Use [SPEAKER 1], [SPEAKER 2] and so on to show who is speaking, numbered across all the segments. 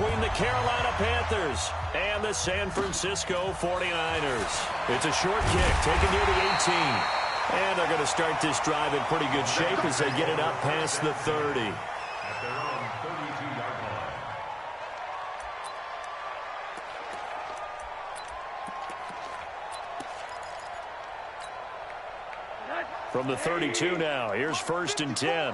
[SPEAKER 1] between the Carolina Panthers and the San Francisco 49ers. It's a short kick taken near the 18. And they're going to start this drive in pretty good shape as they get it up past the 30.
[SPEAKER 2] At their own 32-yard line.
[SPEAKER 1] From the 32 now, here's 1st and 10.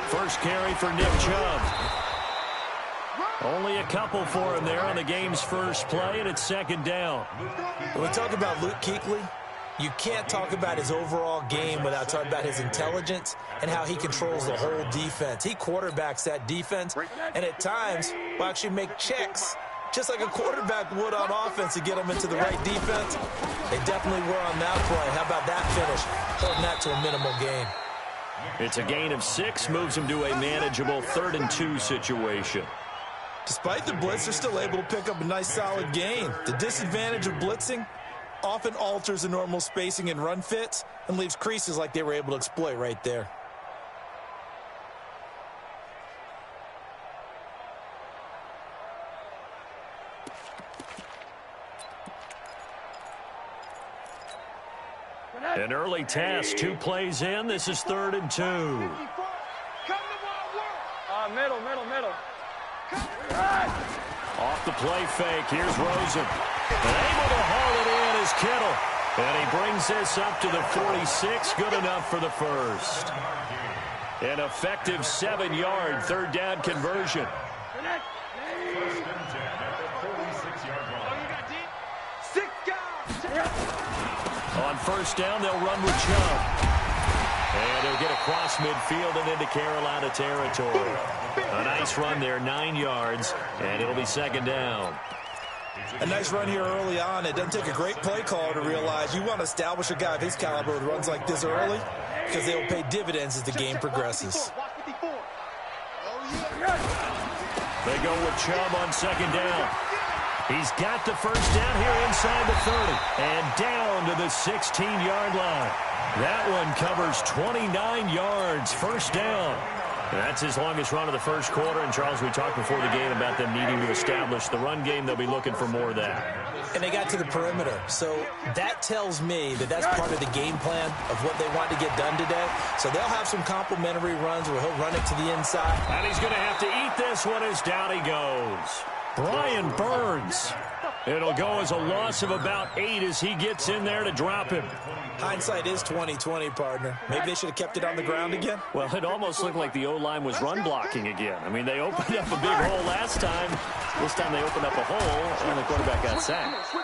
[SPEAKER 1] First carry for Nick Chubb. Only a couple for him there on the game's first play, and it's 2nd down.
[SPEAKER 3] When we talk about Luke Kuechly, you can't talk about his overall game without talking about his intelligence and how he controls the whole defense. He quarterbacks that defense, and at times will actually make checks, just like a quarterback would on offense to get them into the right defense. They definitely were on that play. How about that finish? Holding that to a minimal gain.
[SPEAKER 1] It's a gain of 6, moves him to a manageable 3rd and 2 situation.
[SPEAKER 3] Despite the blitz, they're still able to pick up a nice solid gain. The disadvantage of blitzing often alters the normal spacing and run fits and leaves creases like they were able to exploit right there.
[SPEAKER 1] An early task, 2 plays in. This is 3rd and 2.
[SPEAKER 4] Middle.
[SPEAKER 1] Off the play fake, here's Rosen. And able to haul it in is Kittle. And he brings this up to the 46, good enough for the first. An effective 7-yard 3rd down conversion.
[SPEAKER 2] 1st and 10 at the 46-yard line.
[SPEAKER 1] On 1st down, they'll run with Chubb. And he'll get across midfield and into Carolina territory. A nice run there, 9 yards, and it'll be 2nd down.
[SPEAKER 3] A nice run here early on. It doesn't take a great play caller to realize you want to establish a guy of his caliber with runs like this early because they will pay dividends as the game progresses.
[SPEAKER 1] They go with Chubb on 2nd down. He's got the 1st down here inside the 30 and down to the 16-yard line. That one covers 29 yards, 1st down. That's his longest run of the first quarter. And, Charles, we talked before the game about them needing to establish the run game. They'll be looking for more of that.
[SPEAKER 3] And they got to the perimeter. So that tells me that that's part of the game plan of what they want to get done today. So they'll have some complimentary runs where he'll run it to the inside.
[SPEAKER 1] And he's going to have to eat this one as down he goes. Brian Burns. It'll go as a loss of about 8 as he gets in there to drop him.
[SPEAKER 3] Hindsight is 20/20, partner. Maybe they should have kept it on the ground again.
[SPEAKER 1] Well, it almost looked like the O-line was run blocking again. I mean, they opened up a big hole last time. This time they opened up a hole, and the quarterback got sacked.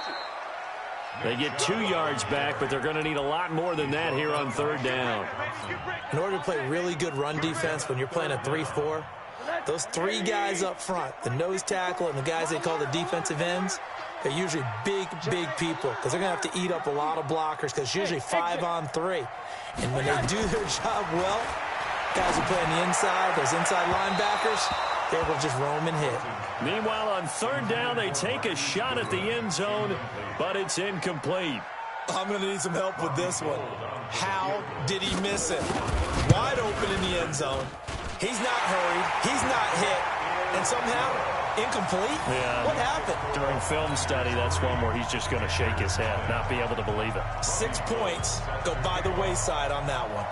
[SPEAKER 1] They get 2 yards back, but they're going to need a lot more than that here on 3rd down.
[SPEAKER 3] In order to play really good run defense when you're playing a 3-4, those 3 guys up front, the nose tackle and the guys they call the defensive ends, they're usually big people because they're going to have to eat up a lot of blockers because it's usually 5-on-3. And when they do their job well, guys who play on the inside, those inside linebackers, they're able to just roam and hit.
[SPEAKER 1] Meanwhile, on 3rd down, they take a shot at the end zone, but it's incomplete.
[SPEAKER 3] I'm going to need some help with this one. How did he miss it? Wide open in the end zone. He's not hurried. He's not hit. And somehow, incomplete?
[SPEAKER 1] Yeah.
[SPEAKER 3] What happened?
[SPEAKER 1] During film study, that's one where he's just going to shake his head, not be able to believe it.
[SPEAKER 3] 6 points go by the wayside on that one.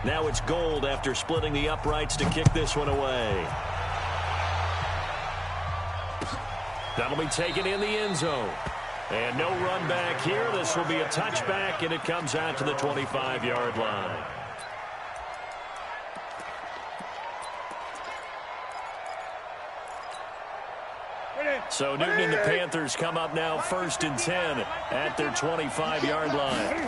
[SPEAKER 1] Now it's Gold after splitting the uprights to kick this one away. That'll be taken in the end zone. And no run back here. This will be a touchback, and it comes out to the 25-yard line. So Newton and the Panthers come up now 1st and 10 at their 25-yard line.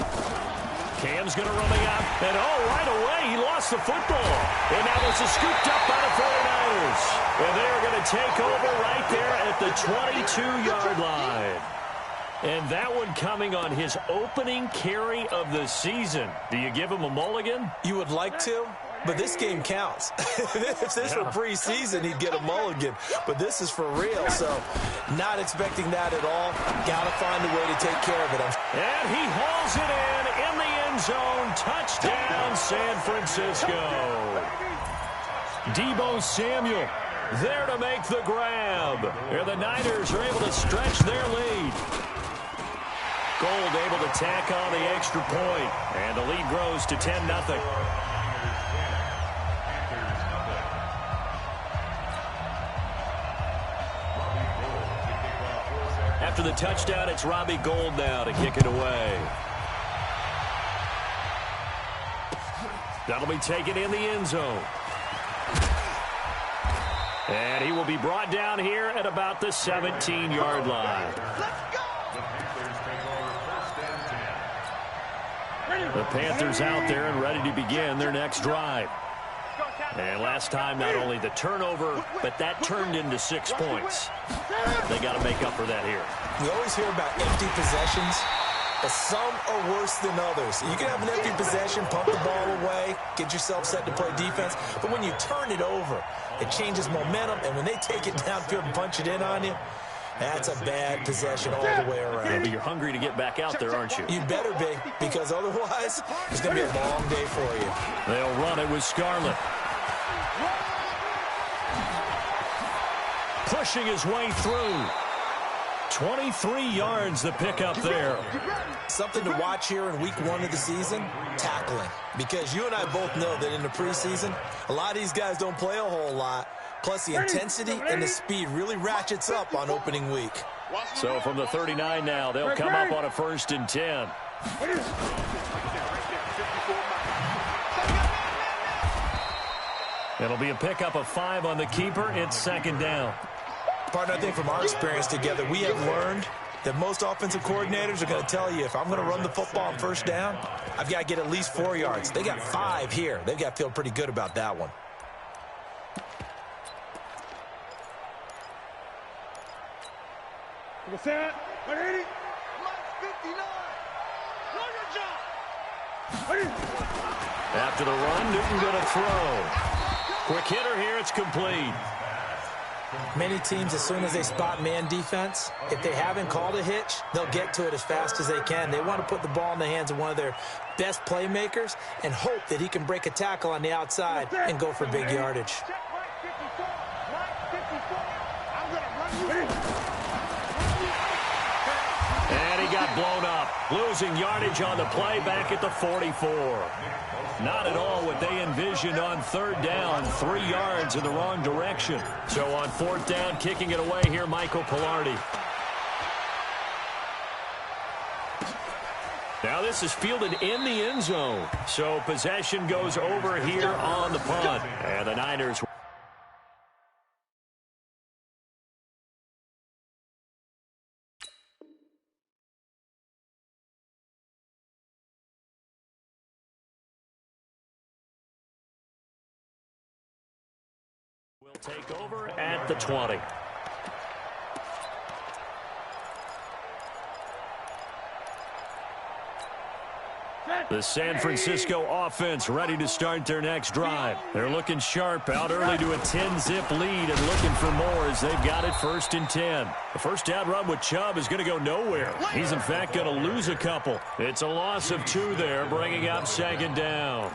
[SPEAKER 1] Cam's going to run the up, and right away he lost the football. And now this is scooped up by the 49ers. And they are going to take over right there at the 22-yard line. And that one coming on his opening carry of the season. Do you give him a mulligan?
[SPEAKER 3] You would like to, but this game counts. If this were preseason, he'd get a mulligan. But this is for real, so not expecting that at all. Got to find a way to take care of it.
[SPEAKER 1] And he hauls it in the end zone. Touchdown, San Francisco. Deebo Samuel there to make the grab. And the Niners are able to stretch their lead. Gold able to tack on the extra point, and the lead grows to 10-0. After the touchdown, it's Robbie Gould now to kick it away. That'll be taken in the end zone. And he will be brought down here at about the 17-yard line. The Panthers out there and ready to begin their next drive. And last time, not only the turnover, but that turned into 6 points. They got to make up for that here.
[SPEAKER 3] We always hear about empty possessions, but some are worse than others. You can have an empty possession, pump the ball away, get yourself set to play defense, but when you turn it over, it changes momentum, and when they take it downfield and punch it in on you, that's a bad possession all the way around.
[SPEAKER 1] Yeah, but you're hungry to get back out there, aren't you?
[SPEAKER 3] You better be, because otherwise, it's going to be a long day for you.
[SPEAKER 1] They'll run it with Scarlett. Pushing his way through. 23 yards the pickup there.
[SPEAKER 3] Something to watch here in week 1 of the season, tackling. Because you and I both know that in the preseason, a lot of these guys don't play a whole lot. Plus, the intensity and the speed really ratchets up on opening week.
[SPEAKER 1] So from the 39 now, they'll come up on a 1st and 10. It'll be a pickup of 5 on the keeper. It's 2nd down.
[SPEAKER 3] Partner, I think from our experience together, we have learned that most offensive coordinators are going to tell you, if I'm going to run the football on 1st down, I've got to get at least 4 yards. They got 5 here. They've got to feel pretty good about that one.
[SPEAKER 1] After the run, Newton going to throw. Quick hitter here, it's complete.
[SPEAKER 3] Many teams, as soon as they spot man defense, if they haven't called a hitch, they'll get to it as fast as they can. They want to put the ball in the hands of one of their best playmakers and hope that he can break a tackle on the outside and go for big yardage.
[SPEAKER 1] And he got blown up, losing yardage on the play back at the 44. Not at all what they envisioned on 3rd down, 3 yards in the wrong direction. So on 4th down, kicking it away here, Michael Pilardi. Now this is fielded in the end zone. So possession goes over here on the punt. And the Niners will take over at the 20. The San Francisco offense ready to start their next drive. They're looking sharp, out early to a 10-zip lead and looking for more as they've got it 1st and 10. The 1st down run with Chubb is going to go nowhere. He's, in fact, going to lose a couple. It's a loss of 2 there, bringing up 2nd down.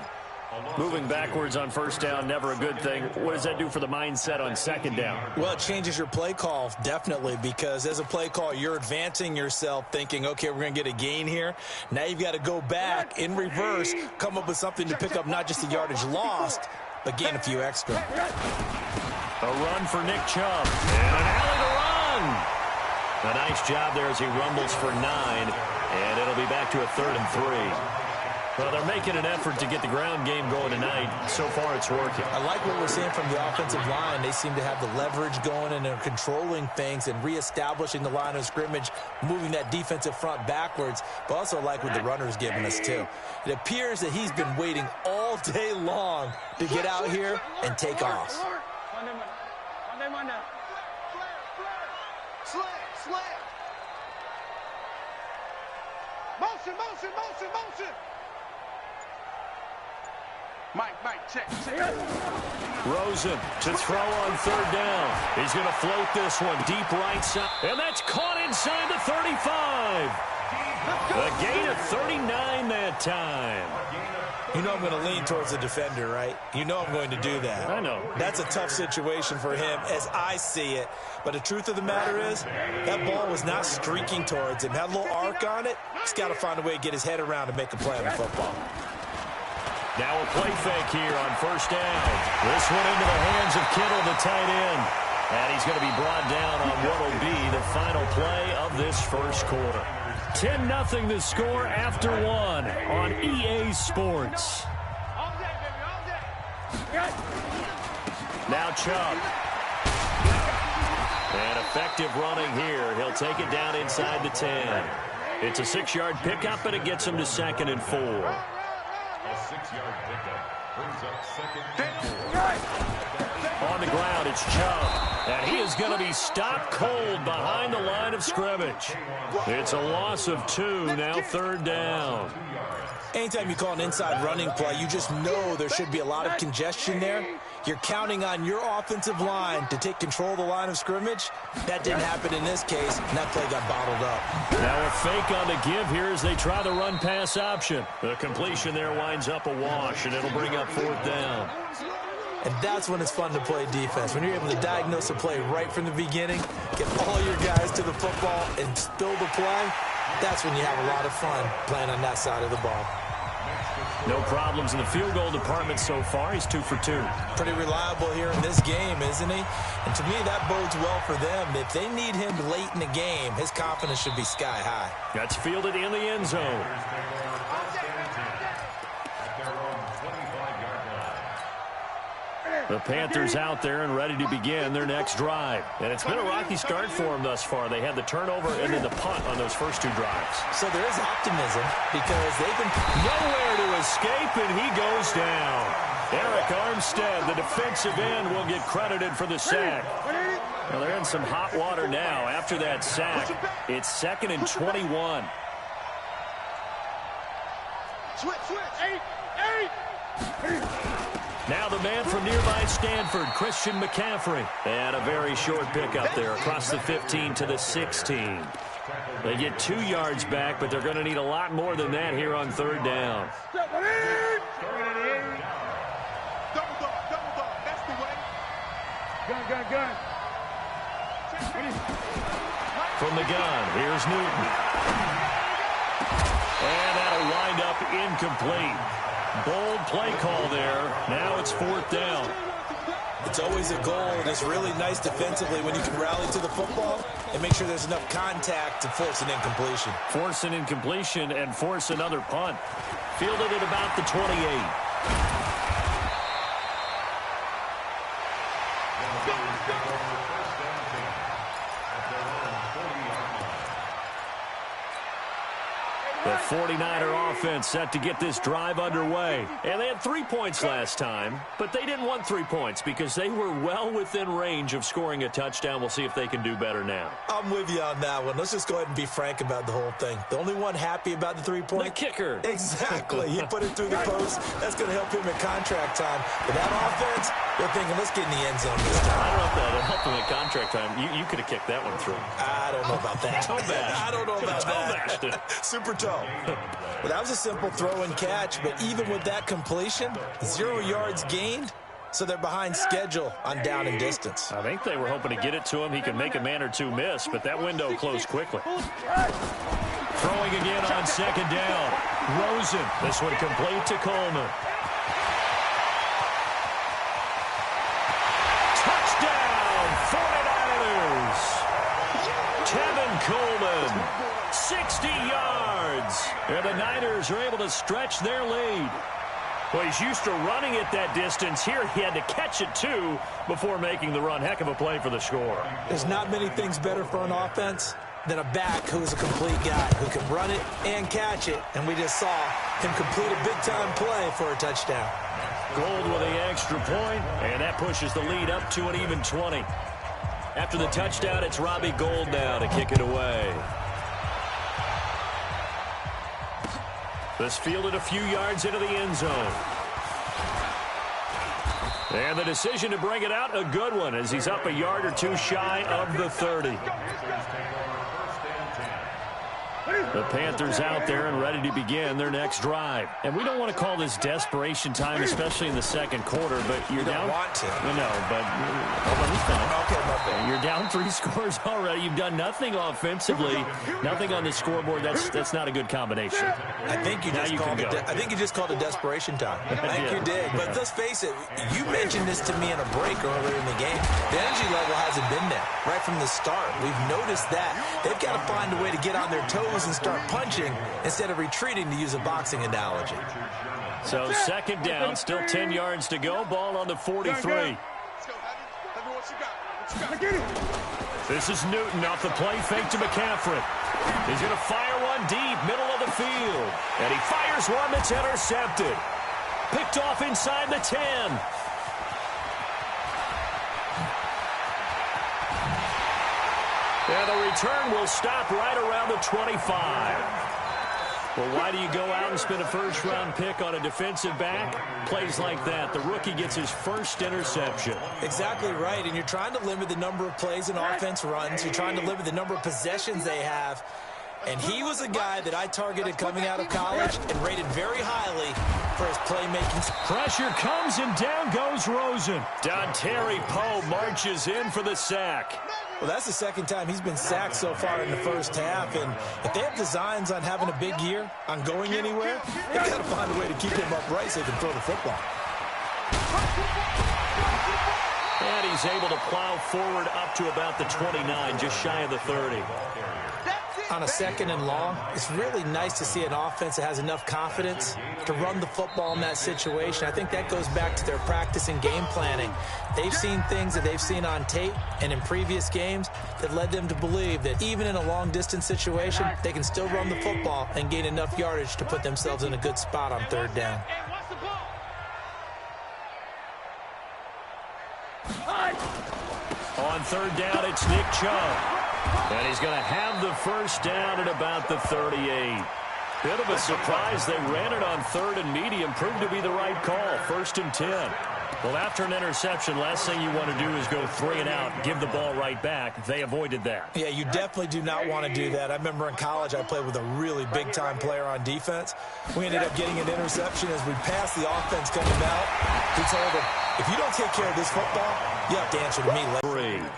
[SPEAKER 1] Moving backwards on 1st down, never a good thing. What does that do for the mindset on 2nd down?
[SPEAKER 3] Well, it changes your play call, definitely, because as a play call, you're advancing yourself thinking, okay, we're going to get a gain here. Now you've got to go back in reverse, come up with something to pick up not just the yardage lost, but gain a few extra.
[SPEAKER 1] A run for Nick Chubb. And an alley to run. A nice job there as he rumbles for 9. And it'll be back to a 3rd and 3. Well, they're making an effort to get the ground game going tonight. So far, it's working.
[SPEAKER 3] I like what we're seeing from the offensive line. They seem to have the leverage going, and they're controlling things and reestablishing the line of scrimmage, moving that defensive front backwards, but also like what the runner's giving us, too. It appears that he's been waiting all day long to get out here and take off.
[SPEAKER 5] Motion, motion, motion, motion.
[SPEAKER 2] Mike, check.
[SPEAKER 1] Rosen to throw on third down. He's going to float this one deep right side. And that's caught inside the 35. A gain of 39 that time.
[SPEAKER 3] You know I'm going to lean towards the defender, right? You know I'm going to do that.
[SPEAKER 1] I know.
[SPEAKER 3] That's a tough situation for him as I see it. But the truth of the matter is, that ball was not streaking towards him. Had a little arc on it. He's got to find a way to get his head around and make a play on the football.
[SPEAKER 1] Now a play fake here on first down. This one into the hands of Kittle, the tight end. And he's going to be brought down on what will be the final play of this first quarter. 10-0 the score after one on EA Sports. Now Chubb. And effective running here. He'll take it down inside the 10. It's a 6-yard pickup, but it gets him to 2nd and 4.
[SPEAKER 2] A 6-yard pickup brings up 2nd and 4.
[SPEAKER 1] On the ground, it's Chubb. And he is going to be stopped cold behind the line of scrimmage. It's a loss of 2, now 3rd down.
[SPEAKER 3] Anytime you call an inside running play, you just know there should be a lot of congestion there. You're counting on your offensive line to take control of the line of scrimmage. That didn't happen in this case, and that play got bottled up.
[SPEAKER 1] Now a fake on the give here as they try the run-pass option. The completion there winds up a wash, and it'll bring up 4th down.
[SPEAKER 3] And that's when it's fun to play defense. When you're able to diagnose a play right from the beginning, get all your guys to the football, and spill the play, that's when you have a lot of fun playing on that side of the ball.
[SPEAKER 1] No problems in the field goal department so far. He's 2 for 2.
[SPEAKER 3] Pretty reliable here in this game, isn't he? And to me, that bodes well for them. If they need him late in the game, his confidence should be sky high.
[SPEAKER 1] That's fielded in the end zone. The Panthers out there and ready to begin their next drive. And it's been a rocky start for them thus far. They had the turnover and then the punt on those first 2 drives.
[SPEAKER 3] So there is optimism because they've been
[SPEAKER 1] nowhere to escape, and he goes down. Eric Armstead, the defensive end, will get credited for the sack. Well, they're in some hot water now after that sack. It's 2nd and 21. Now the man from nearby Stanford, Christian McCaffrey. And a very short pickup there across the 15 to the 16. They get 2 yards back, but they're going to need a lot more than that here on 3rd down.
[SPEAKER 4] Gun.
[SPEAKER 1] From the gun, here's Newton. And that'll wind up incomplete. Bold play call there. Now it's 4th down.
[SPEAKER 3] It's always a goal, and it's really nice defensively when you can rally to the football and make sure there's enough contact to force an incompletion.
[SPEAKER 1] Force an incompletion and force another punt. Fielded at about the 28. The 49er offense set to get this drive underway. And they had 3 points last time, but they didn't want 3 points because they were well within range of scoring a touchdown. We'll see if they can do better now.
[SPEAKER 3] I'm with you on that one. Let's just go ahead and be frank about the whole thing. The only one happy about the 3-point?
[SPEAKER 1] The kicker.
[SPEAKER 3] Exactly. He put it through the post. That's going to help him at contract time. But that offense, they're thinking, let's get in the end zone this time.
[SPEAKER 1] I don't know if that'll help him at contract time. You could have kicked that one through.
[SPEAKER 3] I don't know about that.
[SPEAKER 1] Toe bash.
[SPEAKER 3] I don't know about
[SPEAKER 1] that.
[SPEAKER 3] Super toe. Well, that was a simple throw and catch, but even with that completion, 0 yards gained, so they're behind schedule on down and distance.
[SPEAKER 1] I think they were hoping to get it to him. He could make a man or 2 miss, but that window closed quickly. Throwing again on 2nd down. Rosen. This one complete to Coleman. Touchdown, 49ers. Tevin Coleman, 60 yards. And the Niners are able to stretch their lead. Well, he's used to running it that distance. Here he had to catch it, too, before making the run. Heck of a play for the score.
[SPEAKER 3] There's not many things better for an offense than a back who's a complete guy who can run it and catch it. And we just saw him complete a big-time play for a touchdown.
[SPEAKER 1] Gold with the extra point, and that pushes the lead up to an even 20. After the touchdown, it's Robbie Gould now to kick it away. This fielded a few yards into the end zone. And the decision to bring it out, a good one, as he's up a yard or two shy of the 30. The Panthers out there and ready to begin their next drive. And we don't want to call this desperation time, especially in the second quarter, but you're down.
[SPEAKER 3] You don't want to.
[SPEAKER 1] No, but you're down 3 scores already. You've done nothing offensively, nothing on the scoreboard. That's not a good combination.
[SPEAKER 3] I think you just called it desperation time. I think you did. But let's face it, you mentioned this to me in a break earlier in the game. The energy level hasn't been there right from the start. We've noticed that. They've got to find a way to get on their toes and start punching instead of retreating, to use a boxing analogy.
[SPEAKER 1] So second down, still 10 yards to go. Ball on the 43. This is Newton off the play fake to McCaffrey. He's going to fire one deep, middle of the field. And he fires one that's intercepted. Picked off inside the 10. And the return will stop right around the 25. Well, why do you go out and spend a first-round pick on a defensive back? Plays like that. The rookie gets his first interception.
[SPEAKER 3] Exactly right, and you're trying to limit the number of plays an offense runs. You're trying to limit the number of possessions they have. And he was a guy that I targeted coming out of college and rated very highly for his playmaking.
[SPEAKER 1] Pressure comes, and down goes Rosen. Dontari Poe marches in for the sack.
[SPEAKER 3] Well, that's the second time he's been sacked so far in the first half. And if they have designs on having a big year, on going anywhere, they've got to find a way to keep him upright so they can throw the football.
[SPEAKER 1] And he's able to plow forward up to about the 29, just shy of the 30.
[SPEAKER 3] On a second and long, it's really nice to see an offense that has enough confidence to run the football in that situation. I think that goes back to their practice and game planning. They've seen things that they've seen on tape and in previous games that led them to believe that even in a long-distance situation, they can still run the football and gain enough yardage to put themselves in a good spot on third down.
[SPEAKER 1] On third down, it's Nick Chubb. And he's going to have the first down at about the 38. Bit of a surprise. They ran it on third and medium. Proved to be the right call. First and 10. Well, after an interception, last thing you want to do is go 3 and out, give the ball right back. They avoided that.
[SPEAKER 3] Yeah, you definitely do not want to do that. I remember in college I played with a really big-time player on defense. We ended up getting an interception as we passed the offense coming out. He told him, if you don't take care of this football, you have to answer to me later.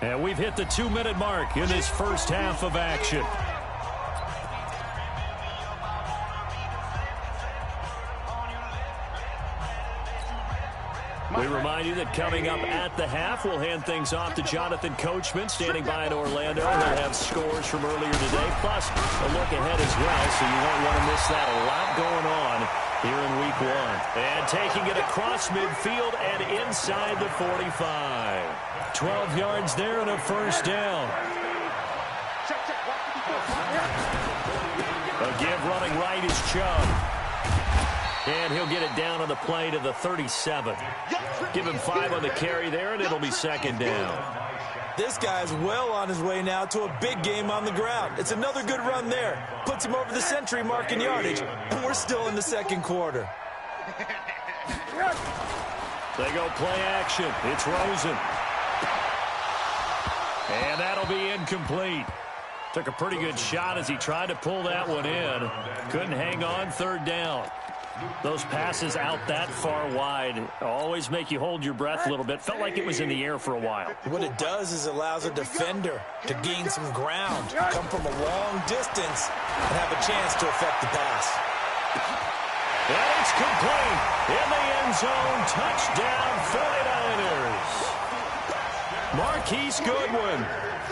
[SPEAKER 1] And we've hit the 2-minute mark in this first half of action. We remind you that coming up at the half, we'll hand things off to Jonathan Coachman, standing by in Orlando. He'll have scores from earlier today, plus a look ahead as well, so you won't want to miss that. A lot going on here in Week 1. And taking it across midfield and inside the 45. 12 yards there and a first down. A give running right is Chubb. And he'll get it down on the play to the 37. Give him 5 on the carry there, and it'll be second down.
[SPEAKER 3] This guy's well on his way now to a big game on the ground. It's another good run there. Puts him over the century mark in yardage, and we're still in the second quarter.
[SPEAKER 1] They go play action. It's Rosen. And that'll be incomplete. Took a pretty good shot as he tried to pull that one in. Couldn't hang on, third down. Those passes out that far wide always make you hold your breath a little bit. Felt like it was in the air for a while.
[SPEAKER 3] What it does is allows a defender to gain some ground, come from a long distance, and have a chance to affect the pass.
[SPEAKER 1] And it's complete. In the end zone, touchdown 49ers. Marquise Goodwin,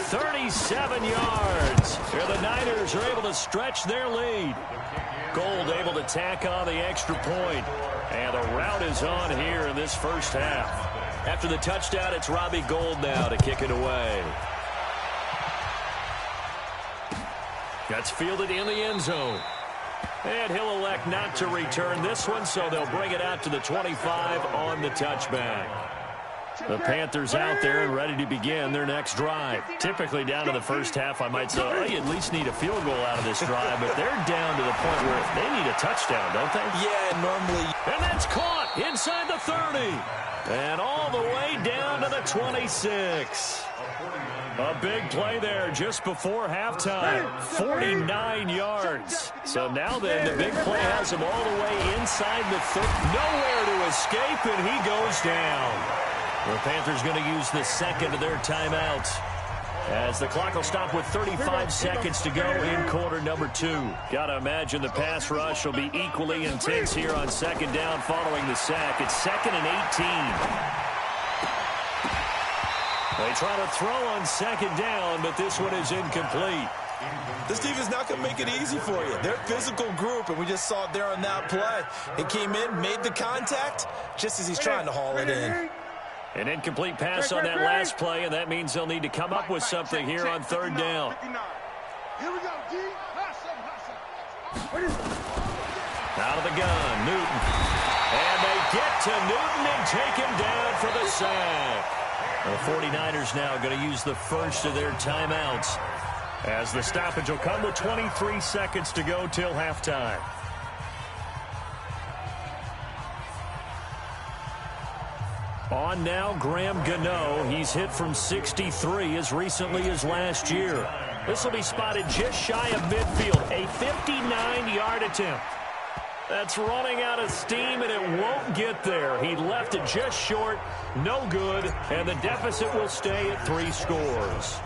[SPEAKER 1] 37 yards. Here the Niners are able to stretch their lead. Gold able to tack on the extra point. And the route is on here in this first half. After the touchdown, it's Robbie Gould now to kick it away. That's fielded in the end zone. And he'll elect not to return this one, so they'll bring it out to the 25 on the touchback. The Panthers out there and ready to begin their next drive. Typically down to the first half, I might say, oh, you at least need a field goal out of this drive, but they're down to the point where they need a touchdown, don't they?
[SPEAKER 3] Yeah, normally.
[SPEAKER 1] And that's caught inside the 30. And all the way down to the 26. A big play there just before halftime. 49 yards. So now then, the big play has him all the way inside the 30. Nowhere to escape, and he goes down. The Panthers going to use the second of their timeouts, as the clock will stop with 35 seconds to go in quarter number 2. Got to imagine the pass rush will be equally intense here on second down following the sack. It's 2nd and 18. They try to throw on second down, but this one is incomplete.
[SPEAKER 3] This team is not going to make it easy for you. They're a physical group, and we just saw it there on that play. He came in, made the contact, just as he's trying to haul it in.
[SPEAKER 1] An incomplete pass on that last play, and that means they'll need to come up with something here on third down.
[SPEAKER 2] Here we go, D.
[SPEAKER 1] Out of the gun, Newton. And they get to Newton and take him down for the sack. The 49ers now going to use the first of their timeouts, as the stoppage will come with 23 seconds to go till halftime. On now, Graham Gano. He's hit from 63 as recently as last year. This will be spotted just shy of midfield. A 59-yard attempt. That's running out of steam, and it won't get there. He left it just short, no good, and the deficit will stay at 3 scores.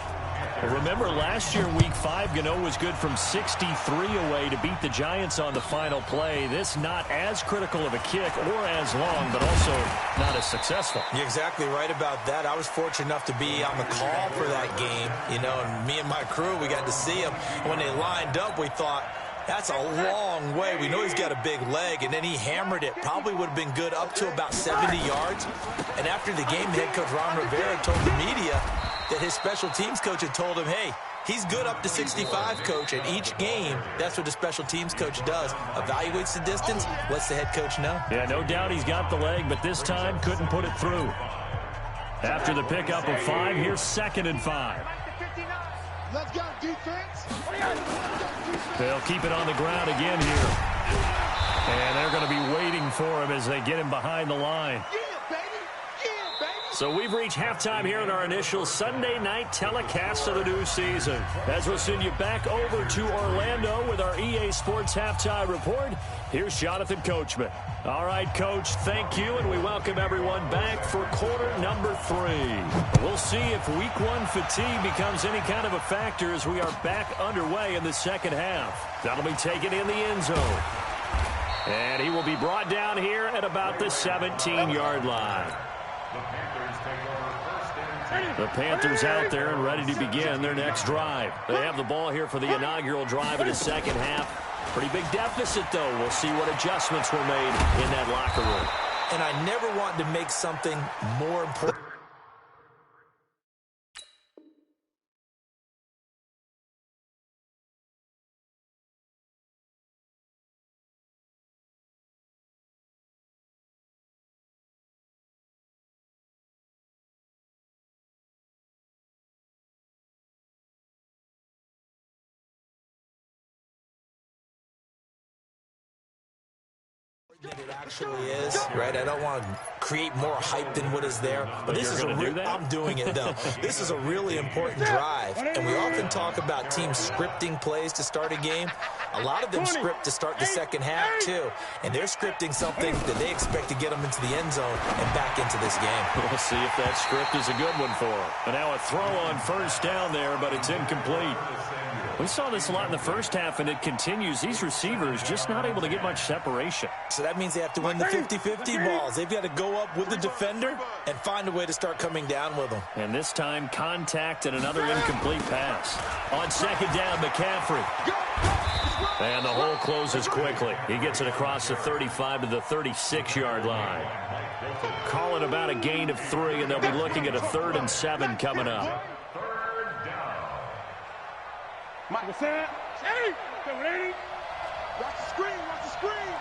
[SPEAKER 1] Remember, last year, Week 5, Gano was good from 63 away to beat the Giants on the final play. This not as critical of a kick or as long, but also not as successful.
[SPEAKER 3] You're exactly right about that. I was fortunate enough to be on the call for that game, and me and my crew, we got to see him. When they lined up, we thought, that's a long way. We know he's got a big leg, and then he hammered it. Probably would have been good up to about 70 yards. And after the game, head coach Ron Rivera told the media that his special teams coach had told him, hey, he's good up to 65, coach. And each game, that's what the special teams coach does. Evaluates the distance, lets the head coach know.
[SPEAKER 1] Yeah, no doubt he's got the leg, but this time couldn't put it through. After the pickup of 5, here's 2nd and 5.
[SPEAKER 2] Let's go, defense.
[SPEAKER 1] They'll keep it on the ground again here. And they're going to be waiting for him as they get him behind the line. So we've reached halftime here in our initial Sunday night telecast of the new season, as we'll send you back over to Orlando with our EA Sports Halftime Report. Here's Jonathan Coachman. All right, Coach, thank you, and we welcome everyone back for quarter number 3. We'll see if Week 1 fatigue becomes any kind of a factor as we are back underway in the second half. That'll be taken in the end zone. And he will be brought down here at about the 17-yard line. The Panthers out there and ready to begin their next drive. They have the ball here for the inaugural drive of the second half. Pretty big deficit, though. We'll see what adjustments were made in that locker room.
[SPEAKER 3] And I never want to make something more important. Than it actually is, right? I don't want to create more hype than what is there. But this is I'm doing it, though. This is a really important drive. And we often talk about teams scripting plays to start a game. A lot of them script to start the second half, too. And they're scripting something that they expect to get them into the end zone and back into this game.
[SPEAKER 1] We'll see if that script is a good one for them. And now a throw on first down there, but it's incomplete. We saw this a lot in the first half, and it continues. These receivers just not able to get much separation.
[SPEAKER 3] So that means they have to win the 50-50 balls. They've got to go up with the defender and find a way to start coming down with them.
[SPEAKER 1] And this time, contact and another incomplete pass. On second down, McCaffrey. And the hole closes quickly. He gets it across the 35 to the 36-yard line. Call it about a gain of 3, and they'll be looking at a 3rd and 7 coming up.
[SPEAKER 2] Michael Sam. Hey, come ready. Watch the screen, watch the screen.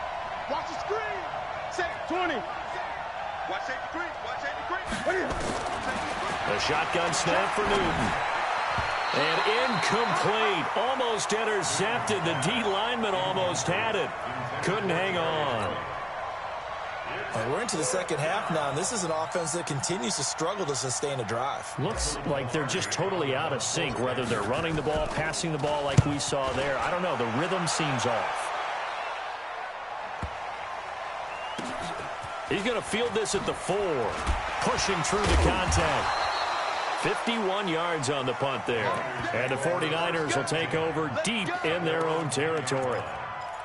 [SPEAKER 2] Watch the screen. Set 20.
[SPEAKER 1] The shotgun snap for Newton. And incomplete. Almost intercepted. The D lineman almost had it. Couldn't hang on.
[SPEAKER 3] We're into the second half now, and this is an offense that continues to struggle to sustain a drive.
[SPEAKER 1] Looks like they're just totally out of sync, whether they're running the ball, passing the ball like we saw there. I don't know. The rhythm seems off. He's going to field this at the 4. Pushing through the contact. 51 yards on the punt there. And the 49ers will take over deep in their own territory.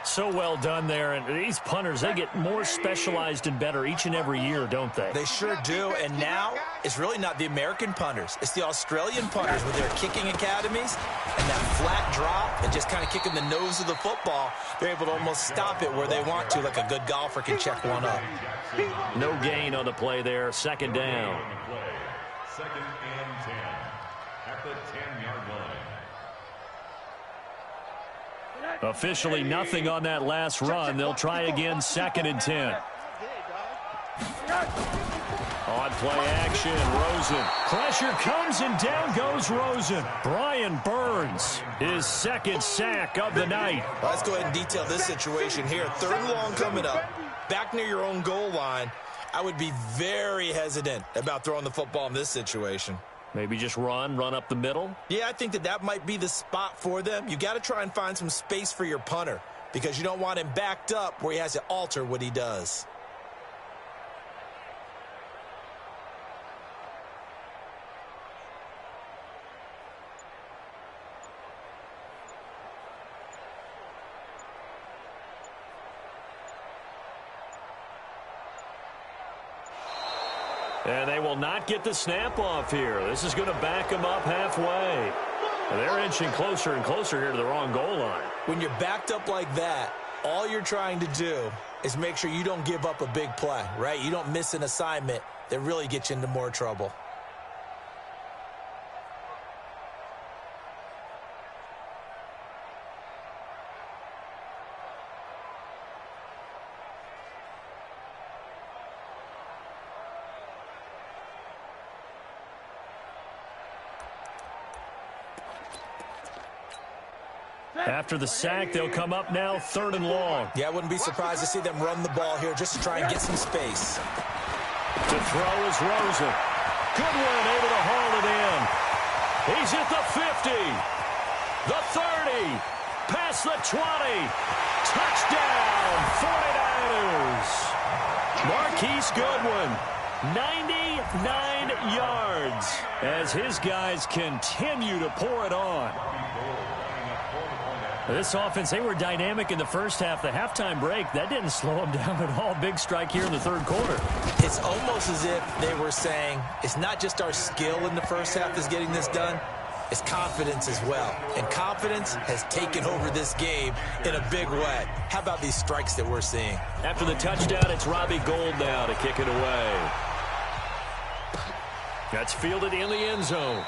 [SPEAKER 1] So well done there. And these punters, they get more specialized and better each and every year, don't they?
[SPEAKER 3] They sure do. And now it's really not the American punters. It's the Australian punters with their kicking academies and that flat drop and just kind of kicking the nose of the football. They're able to almost stop it where they want to, like a good golfer can check one up.
[SPEAKER 1] No gain on the play there. Second down.
[SPEAKER 2] Second and 10 at the 10-yard line.
[SPEAKER 1] Officially nothing on that last run. They'll try again, second and 10. On play action, Rosen. Pressure comes and down goes Rosen. Brian Burns, his second sack of the night.
[SPEAKER 3] Let's go ahead and detail this situation here. Third and long coming up. Back near your own goal line. I would be very hesitant about throwing the football in this situation.
[SPEAKER 1] Maybe just run up the middle?
[SPEAKER 3] Yeah, I think that might be the spot for them. You got to try and find some space for your punter because you don't want him backed up where he has to alter what he does.
[SPEAKER 1] And they will not get the snap off here. This is going to back them up halfway. And they're inching closer and closer here to the wrong goal line.
[SPEAKER 3] When you're backed up like that, all you're trying to do is make sure you don't give up a big play, right? You don't miss an assignment that really gets you into more trouble.
[SPEAKER 1] After the sack, they'll come up now third and long.
[SPEAKER 3] Yeah, I wouldn't be surprised to see them run the ball here just to try and get some space.
[SPEAKER 1] To throw is Rosen. Goodwin able to haul it in. He's at the 50. The 30. Past the 20. Touchdown, 49ers. Marquise Goodwin, 99 yards as his guys continue to pour it on. This offense, they were dynamic in the first half. The halftime break, that didn't slow them down at all. Big strike here in the third quarter.
[SPEAKER 3] It's almost as if they were saying, it's not just our skill in the first half that's getting this done, it's confidence as well. And confidence has taken over this game in a big way. How about these strikes that we're seeing?
[SPEAKER 1] After the touchdown, it's Robbie Gould now to kick it away. That's fielded in the end zone.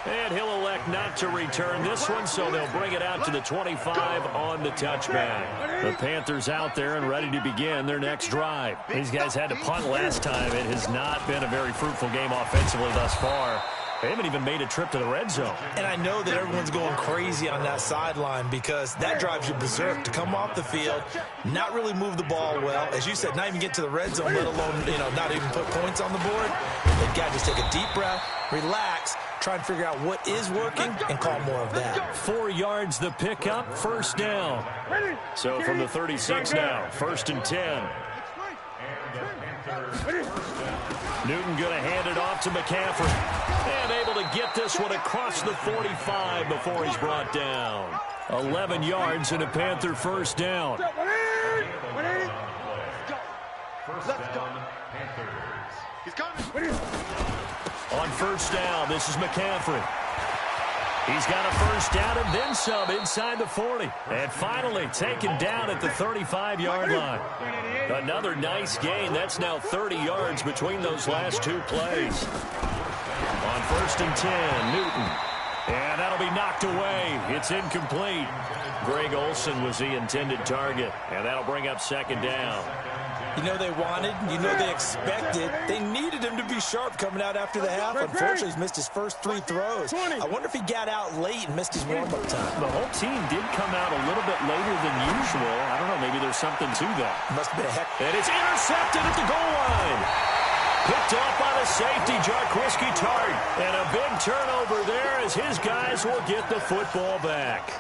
[SPEAKER 1] And he'll elect not to return this one, so they'll bring it out to the 25 on the touchback. The Panthers out there and ready to begin their next drive. These guys had to punt last time. It has not been a very fruitful game offensively thus far. They haven't even made a trip to the red zone.
[SPEAKER 3] And I know that everyone's going crazy on that sideline because that drives you berserk to come off the field, not really move the ball well. As you said, not even get to the red zone, let alone, not even put points on the board. They've got to just take a deep breath, relax, try and figure out what is working and call more of that.
[SPEAKER 1] 4 yards the pickup, first down. So from the 36 now, first and 10. Newton going to hand it off to McCaffrey. And able to get this one across the 45 before he's brought down. 11 yards and a Panther first down.
[SPEAKER 2] First down, Panthers.
[SPEAKER 5] He's coming.
[SPEAKER 1] On first down, this is McCaffrey. He's got a first down and then some inside the 40. And finally taken down at the 35-yard line. Another nice gain. That's now 30 yards between those last two plays. On first and 10, Newton. And that'll be knocked away. It's incomplete. Greg Olsen was the intended target. And that'll bring up second down.
[SPEAKER 3] You know they wanted, you know they expected. They needed him to be sharp coming out after the half. Unfortunately, he's missed his first 3 throws. I wonder if he got out late and missed his warm-up time.
[SPEAKER 1] The whole team did come out a little bit later than usual. I don't know, maybe there's something to that.
[SPEAKER 3] Must have been a heck.
[SPEAKER 1] And it's intercepted at the goal line. Picked off by the safety, Jarquiski Tart. And a big turnover there as his guys will get the football back.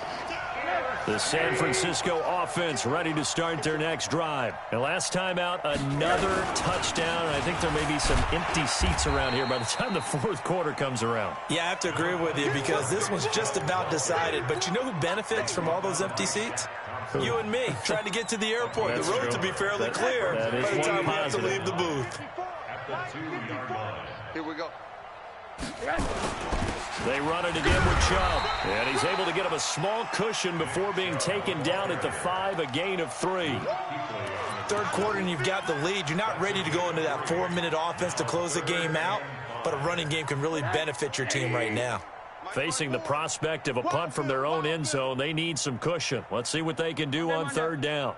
[SPEAKER 1] The San Francisco offense ready to start their next drive. And last time out, another touchdown. I think there may be some empty seats around here by the time the fourth quarter comes around.
[SPEAKER 3] Yeah, I have to agree with you because this one's just about decided. But you know who benefits from all those empty seats? You and me, trying to get to the airport.
[SPEAKER 1] That's
[SPEAKER 3] the road
[SPEAKER 1] true.
[SPEAKER 3] to be fairly clear by the time we have to leave the booth.
[SPEAKER 5] Here we go.
[SPEAKER 1] They run it again with Chubb. And he's able to get him a small cushion before being taken down at the 5, a gain of 3.
[SPEAKER 3] Third quarter and you've got the lead. You're not ready to go into that 4-minute offense to close the game out, but a running game can really benefit your team right now.
[SPEAKER 1] Facing the prospect of a punt from their own end zone, they need some cushion. Let's see what they can do on third down.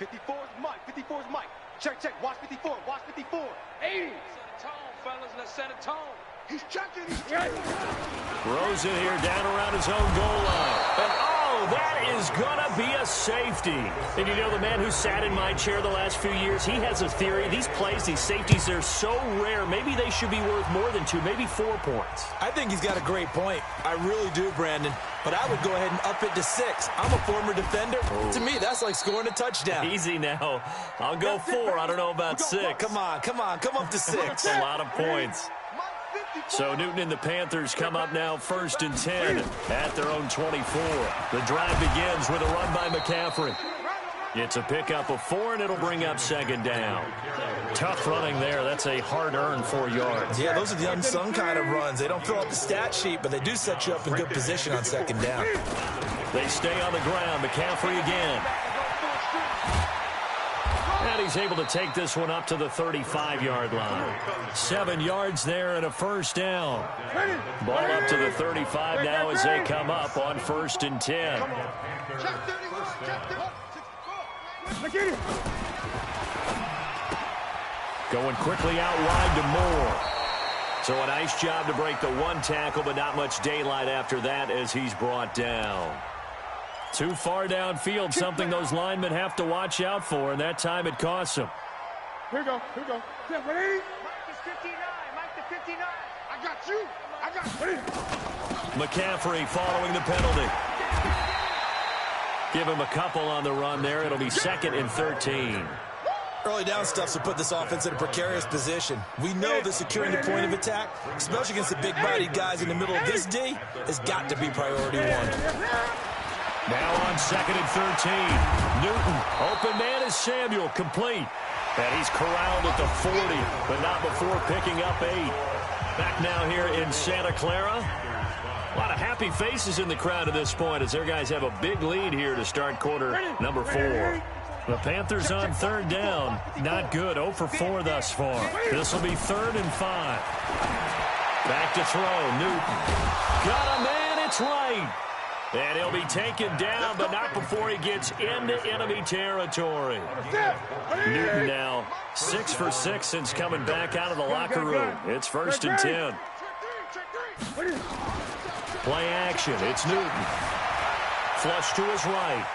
[SPEAKER 5] 54's Mike. 54's Mike. Check, check. Watch 54. Watch 54.
[SPEAKER 4] 80. Set a tone, fellas. Let's set a tone.
[SPEAKER 5] He's checking. He's checking.
[SPEAKER 1] Throws it here down around his own goal line. And oh, that is going to be a safety. And you know, the man who sat in my chair the last few years, he has a theory. These plays, these safeties, they're so rare. Maybe they should be worth more than 2, maybe 4 points.
[SPEAKER 3] I think he's got a great point. I really do, Brandon. But I would go ahead and up it to 6. I'm a former defender. Oh. To me, that's like scoring a touchdown.
[SPEAKER 1] Easy now. I'll go 4. I don't know about 6.
[SPEAKER 3] Come on. Come up to 6.
[SPEAKER 1] That's a lot of points. So Newton and the Panthers come up now 1st and 10 at their own 24. The drive begins with a run by McCaffrey. It's a pickup of 4, and it'll bring up 2nd down. Tough running there. That's a hard-earned 4 yards.
[SPEAKER 3] Yeah, those are the unsung kind of runs. They don't fill out the stat sheet, but they do set you up in good position on 2nd down.
[SPEAKER 1] They stay on the ground. McCaffrey again. And he's able to take this one up to the 35-yard line. 7 yards there and a 1st down. Ball up to the 35 now as they come up on 1st and 10. Going quickly out wide to Moore. So a nice job to break the 1 tackle, but not much daylight after that as he's brought down. Too far downfield, something those linemen have to watch out for, and that time it costs them.
[SPEAKER 5] Here we go. Here we go. Yeah, ready? Mike is 59. Mike the 59. I got you. I got you.
[SPEAKER 1] McCaffrey following the penalty. Give him a couple on the run there. It'll be 2nd and 13.
[SPEAKER 3] Early down stuff to put this offense in a precarious position. We know that securing the point of attack, especially against the big-bodied guys in the middle of this D, has got to be priority 1.
[SPEAKER 1] Now on 2nd and 13. Newton, open man is Samuel, complete. And he's corralled at the 40, but not before picking up 8. Back now here in Santa Clara. A lot of happy faces in the crowd at this point as their guys have a big lead here to start quarter number 4. The Panthers on 3rd down. Not good. 0 for 4 thus far. This will be 3rd and 5. Back to throw. Newton. Got a man. It's right. And he'll be taken down, but not before he gets into enemy territory. Newton now 6 for 6 since coming back out of the locker room. It's 1st and 10. Play action. It's Newton. Flush to his right.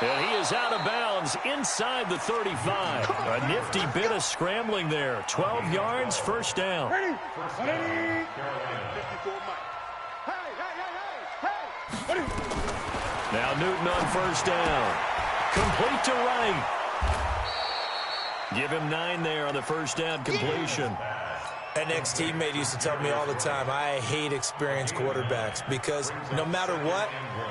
[SPEAKER 1] And he is out of bounds inside the 35. A nifty bit of scrambling there. 12 yards, 1st down. Now Newton on 1st down. Complete to right. Give him 9 there on the 1st down completion.
[SPEAKER 3] An ex-teammate used to tell me all the time, I hate experienced quarterbacks because no matter what,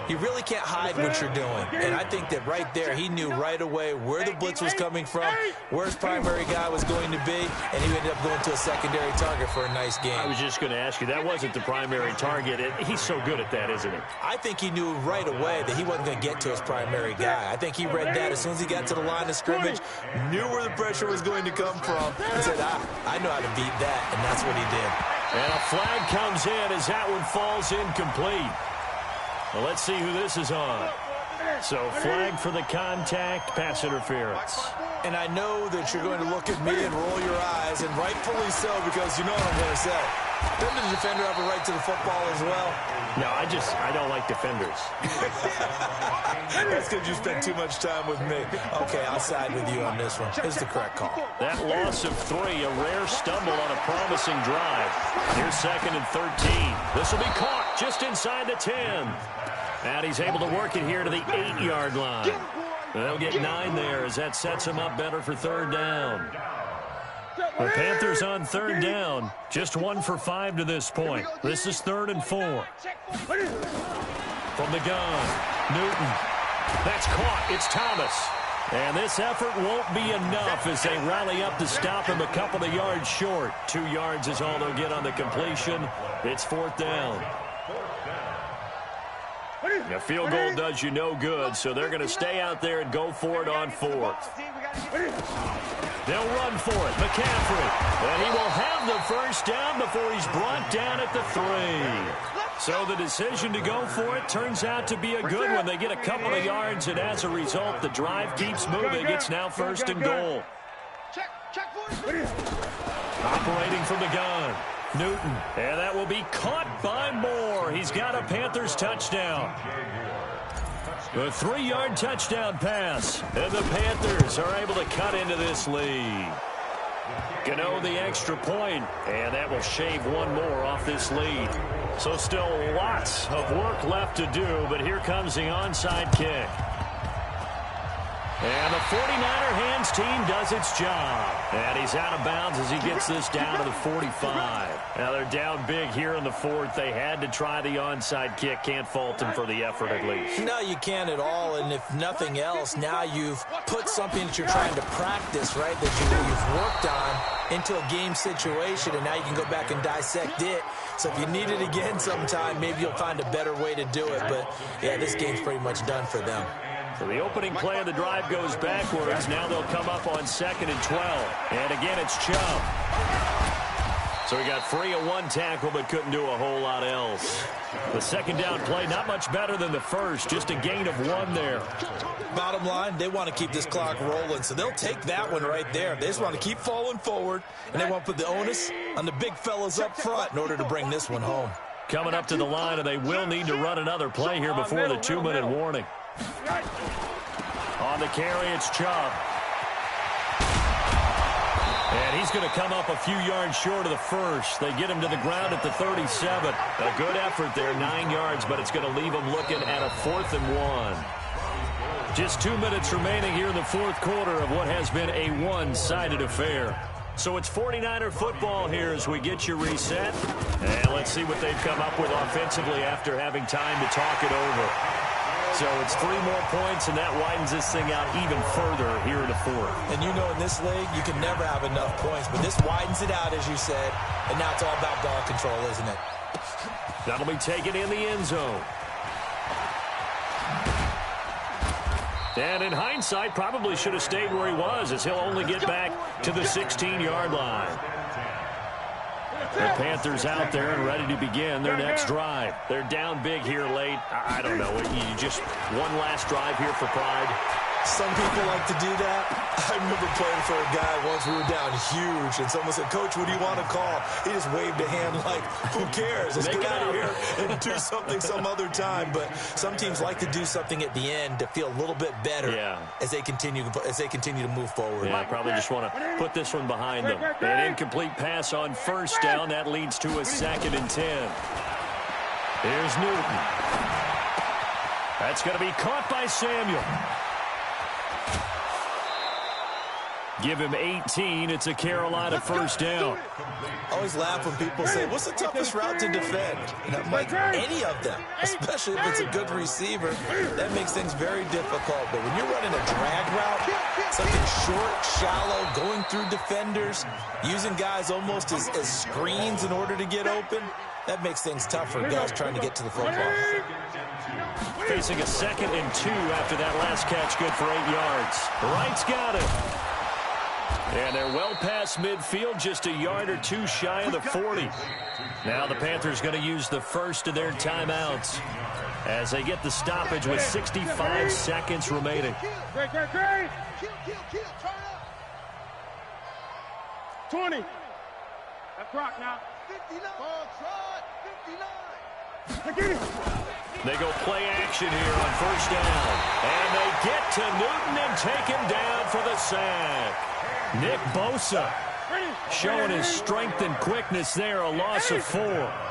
[SPEAKER 3] you really can't hide what you're doing. And I think that right there, he knew right away where the blitz was coming from, where his primary guy was going to be, and he ended up going to a secondary target for a nice game.
[SPEAKER 1] I was just going to ask you, that wasn't the primary target. He's so good at that, isn't he?
[SPEAKER 3] I think he knew right away that he wasn't going to get to his primary guy. I think he read that as soon as he got to the line of scrimmage, knew where the pressure was going to come from, and said, I know how to beat that. And that's what he did.
[SPEAKER 1] And a flag comes in as that one falls incomplete. Well, let's see who this is on. So flag for the contact, pass interference.
[SPEAKER 3] And I know that you're going to look at me and roll your eyes, and rightfully so, because you know what I'm going to say. Doesn't the defender have a right to the football as well?
[SPEAKER 1] No, I don't like defenders.
[SPEAKER 3] That's because you spend too much time with me. Okay, I'll side with you on this one. It's the correct call.
[SPEAKER 1] That loss of 3, a rare stumble on a promising drive. Here's 2nd and 13. This will be caught just inside the 10. And he's able to work it here to the 8-yard line. They'll get 9 there as that sets him up better for 3rd down. The Panthers on 3rd down. Just 1 for 5 to this point. This is 3rd and 4. From the gun, Newton. That's caught. It's Thomas. And this effort won't be enough as they rally up to stop him a couple of yards short. 2 yards is all they'll get on the completion. It's 4th down. A field goal does you no good, so they're going to stay out there and go for it on 4th. They'll run for it. McCaffrey. And he will have the 1st down before he's brought down at the 3. So the decision to go for it turns out to be a good one. They get a couple of yards, and as a result, the drive keeps moving. It's now 1st and goal. Operating from the gun, Newton. And that will be caught by Moore. He's got a Panthers touchdown. A 3-yard touchdown pass. And the Panthers are able to cut into this lead. Gano the extra point, and that will shave 1 more off this lead. So still lots of work left to do, but here comes the onside kick. And the 49er hands team does its job. And he's out of bounds as he gets this down to the 45. Now they're down big here in the 4th. They had to try the onside kick. Can't fault them for the effort at least.
[SPEAKER 3] No, you can't at all. And if nothing else, now you've put something that you're trying to practice, right, that you've worked on into a game situation, and now you can go back and dissect it. So if you need it again sometime, maybe you'll find a better way to do it. But, yeah, this game's pretty much done for them.
[SPEAKER 1] So the opening play of the drive goes backwards. Now they'll come up on 2nd and 12. And again, it's Chubb. So he got free of 1 tackle, but couldn't do a whole lot else. The 2nd down play, not much better than the first. Just a gain of 1 there.
[SPEAKER 3] Bottom line, they want to keep this clock rolling, so they'll take that one right there. They just want to keep falling forward, and they want to put the onus on the big fellas up front in order to bring this one home.
[SPEAKER 1] Coming up to the line, and they will need to run another play here before the 2-minute warning. On the carry, it's Chubb. And he's going to come up a few yards short of the first. They get him to the ground at the 37. A good effort there, 9 yards, but it's going to leave him looking at a 4th and 1. Just 2 minutes remaining here in the 4th quarter of what has been a one-sided affair. So it's 49er football here as we get you reset. And let's see what they've come up with offensively after having time to talk it over. So it's 3 more points, and that widens this thing out even further here in the 4th.
[SPEAKER 3] And you know in this league, you can never have enough points, but this widens it out, as you said, and now it's all about ball control, isn't it?
[SPEAKER 1] That'll be taken in the end zone. And in hindsight, probably should have stayed where he was, as he'll only get back to the 16-yard line. The Panthers out there and ready to begin their next drive. They're down big here late. I don't know. You just one last drive here for pride.
[SPEAKER 3] Some people like to do that. I remember playing for a guy once. We were down huge, and someone said, "Coach, what do you want to call?" He just waved a hand like, "Who cares? Let's get out of here and do something some other time." But some teams like to do something at the end to feel a little bit better as they continue to move forward.
[SPEAKER 1] Yeah, I probably just want to put this one behind them. An incomplete pass on 1st down. That leads to a 2nd and 10. Here's Newton. That's going to be caught by Samuel. Give him 18. It's a Carolina 1st down.
[SPEAKER 3] I always laugh when people say, what's the toughest route to defend? And I'm like, any of them, especially if it's a good receiver. That makes things very difficult. But when you're running a drag route, something short, shallow, going through defenders, using guys almost as screens in order to get open, that makes things tough for guys trying to get to the football.
[SPEAKER 1] Facing a 2nd and 2 after that last catch, good for 8 yards. Wright's got it. And they're well past midfield, just a yard or 2 shy of the 40. Now the Panthers going to use the first of their timeouts. as they get the stoppage with 65 seconds remaining.
[SPEAKER 5] Great. Kill. Turn up. 20. That's clock now. 59. Ball trot. 59.
[SPEAKER 1] They go play action here on first down. And they get to Newton and take him down for the sack. Nick Bosa showing his strength and quickness there, a loss of 4.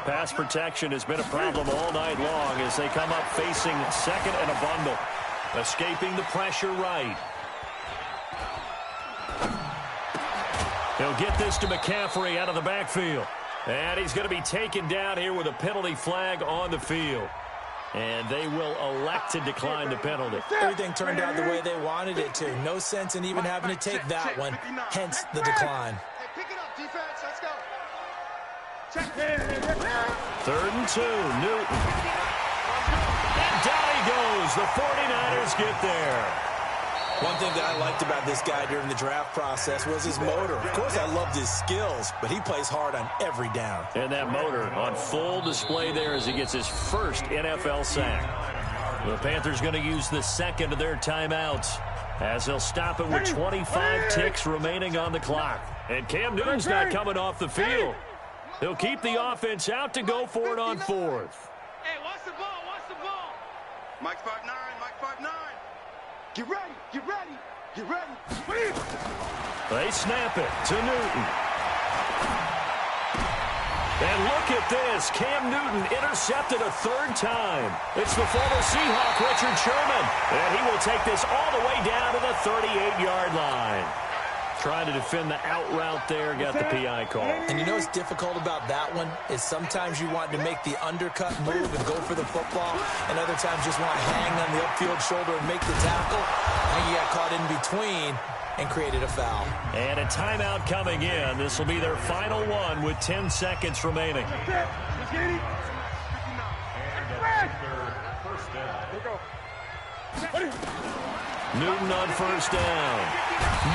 [SPEAKER 1] Pass protection has been a problem all night long as they come up facing second and a bundle. Escaping the pressure right. He'll get this to McCaffrey out of the backfield. And he's going to be taken down here with a penalty flag on the field. And they will elect to decline the penalty.
[SPEAKER 3] Everything turned out the way they wanted it to. No sense in even having to take that one, hence the decline.
[SPEAKER 5] Pick it up, defense. Let's go. Check.
[SPEAKER 1] 3rd and 2, Newton. And down he goes. The 49ers get there.
[SPEAKER 3] One thing that I liked about this guy during the draft process was his motor. Of course, I loved his skills, but he plays hard on every down.
[SPEAKER 1] And that motor on full display there as he gets his first NFL sack. The Panthers going to use the second of their timeouts as they'll stop it with 25 ticks remaining on the clock. And Cam Newton's not coming off the field. They'll keep the offense out to go for it on 4th.
[SPEAKER 4] Hey, watch the ball, watch the ball.
[SPEAKER 5] Mike 5'9", Mike 5'9". Get ready.
[SPEAKER 1] They snap it to Newton. And look at this. Cam Newton intercepted a 3rd time. It's the former Seahawk, Richard Sherman. And he will take this all the way down to the 38-yard line. Trying to defend the out route there, got the PI call.
[SPEAKER 3] And you know what's difficult about that one is sometimes you want to make the undercut move and go for the football, and other times just want to hang on the upfield shoulder and make the tackle. And you got caught in between and created a foul.
[SPEAKER 1] And a timeout coming in. This will be their final one with 10 seconds remaining. Newton on first down.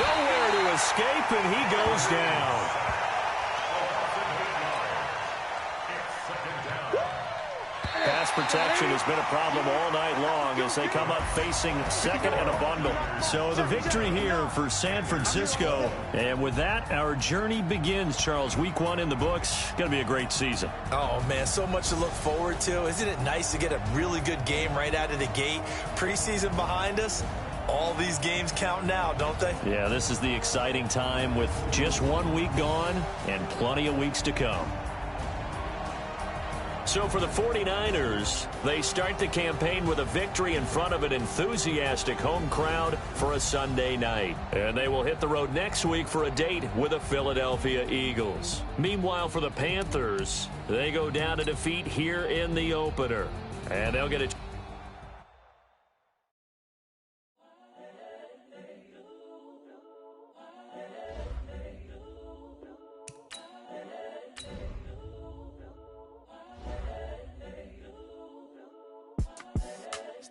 [SPEAKER 1] Nowhere to escape, and he goes down. Pass protection has been a problem all night long as they come up facing second and a bundle. So the victory here for San Francisco. And with that, our journey begins, Charles. Week 1 in the books. Going to be a great season.
[SPEAKER 3] Oh, man, so much to look forward to. Isn't it nice to get a really good game right out of the gate? Preseason behind us. All these games count now, don't they?
[SPEAKER 1] Yeah, this is the exciting time with just 1 week gone and plenty of weeks to come. So for the 49ers, they start the campaign with a victory in front of an enthusiastic home crowd for a Sunday night. And they will hit the road next week for a date with the Philadelphia Eagles. Meanwhile, for the Panthers, they go down to defeat here in the opener. And they'll get a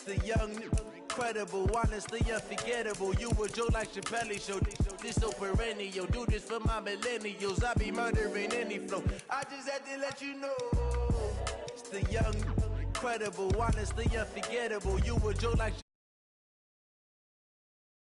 [SPEAKER 6] The young, incredible, honestly unforgettable. You a Joe like Chappelle show. This so perennial. Do this for my millennials. I be murdering any flow. I just had to let you know. It's the young, incredible, honestly unforgettable. You a Joe like